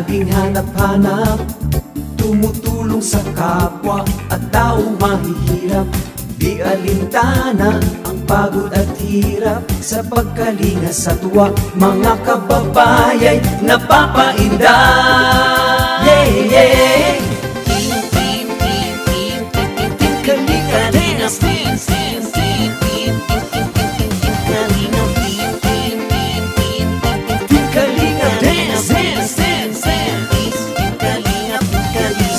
laging hanap-hanap, tumutulong sa kapwa at taong mahihirap. Di alintana ang pagod at hirap, sa pagkalinga sa tuwa, mga kababayay napapainda. Yeah, yeah.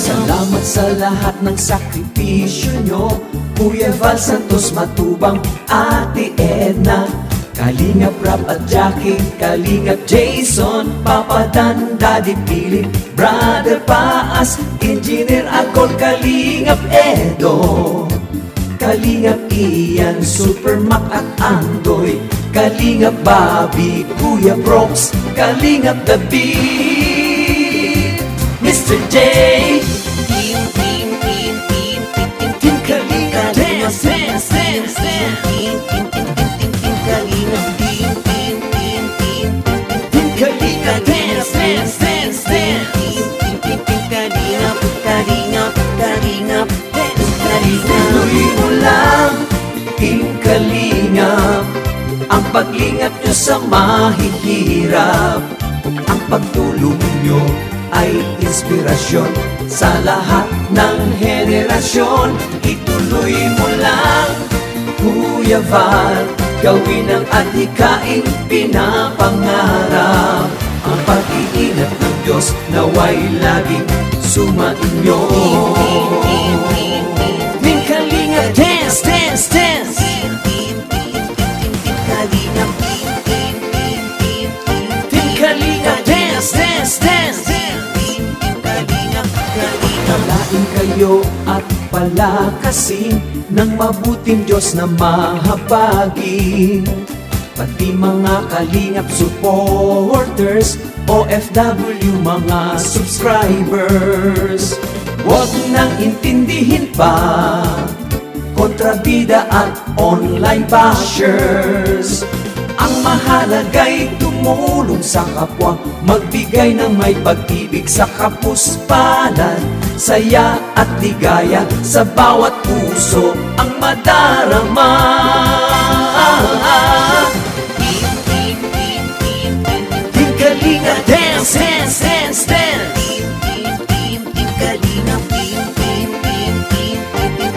Salamat sa lahat ng sakripisyo nyo, Kuya Val Santos Matubang, Ate Edna, Kalingap Rap at Jackie, Kalingap Jason, Papa Dan, Daddy Philip, Brother Paas, Engineer Alcol, Kalingap Edo, Kalingap Ian, Super Mac at Andoy, Kalingap Bobby, Kuya Brooks, Kalingap David, Mr. J, Team Kalingap Dance, Dance, Dance, Dance, Team Kalingap, Team Kalingap Dance, Dance, Dance, Dance, Team Kalingap, Kalingap, Kalingap, Tuloy mo lang, Team Kalingap, ang paglingap nyo sa mahihirap. Ang pagtulong nyo ay inspirasyon sa lahat ng henerasyon. Ituloy mo lang, Kuya Val, gawin ang adhikaing pinapangarap. Ang pag-iingat ng Diyos naway laging sumainyo. Team Kalingap Dance, Dance, Dance, Team Kalingap, Team Kalingap Dance, Dance, Dance, Palain kayo at palakasin ng mabuting Diyos na mahabagin. Pati mga Kalingap supporters, OFW mga subscribers, huwag nang intindihin pa kontrabida at online bashers. Ang mahalaga'y tumulong sa kapwa, magbigay ng may pag-ibig sa kapuspalan, saya at ligaya sa bawat puso ang madarama. Team Kalingap Dance, Dance, Dance, Dance, Team Kalingap,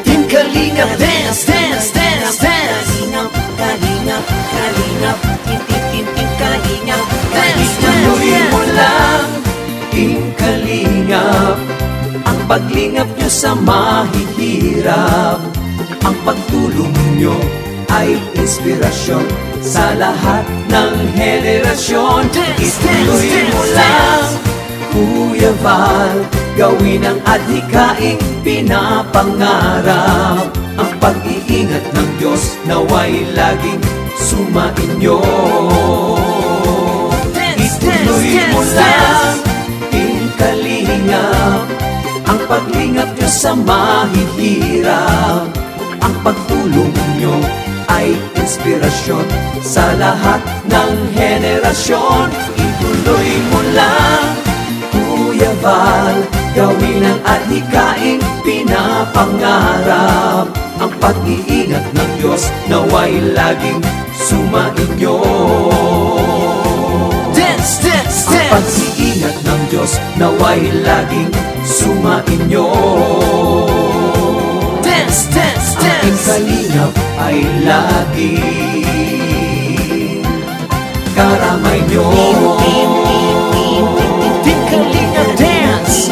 Team Kalingap Dance, Dance, Dance, Dance, Kalingap, Kalingap, Team Kalingap Dance, Tuloy mo lang, Team Kalingap, ang paglingap nyo sa mahihirap. Ang pagtulong nyo ay inspirasyon sa lahat ng henerasyon. Ituloy mo lang, Kuya Val, gawin ang adhikaing pinapangarap. Ang pag-iingat ng Diyos naway laging sumainyo. Ituloy mo lang, Team Kalingap, ang paglingap nyo sa mahihirap. Ang pagtulong nyo ay inspirasyon sa lahat ng henerasyon. Ituloy mo lang, Kuya Val, gawin ang adhikaing pinapangarap. Ang pag-iingat ng Diyos naway laging sumainyo. Dance, dance, dance. Ang pag-iingat ng Diyos naway laging sumainyo. Dance, dance, dance. Ang Kalingap ay laging karamay nyo. Team Kalingap Dance,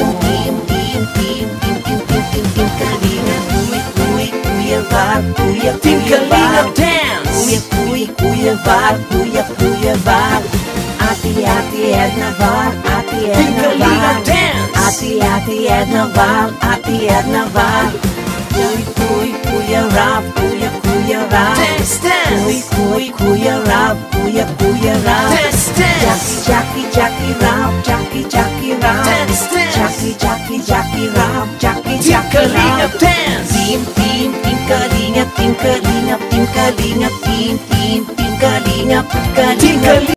Team Kalingap Dance, Kuya Val, Kuya Val, Ate Edna Val, Ate Edna Val, Ate Edna Val, Ate Edna Val, Kuya Rap, Kuya Rap, Kuya Rap, Kuya Rap, Jackie Rap, Jackie Rap, Jackie Rap, Jackie Kalingap Dance, Team Kalingap, Team Kalingap, Team Kalingap, Team Kalingap, Kalingap.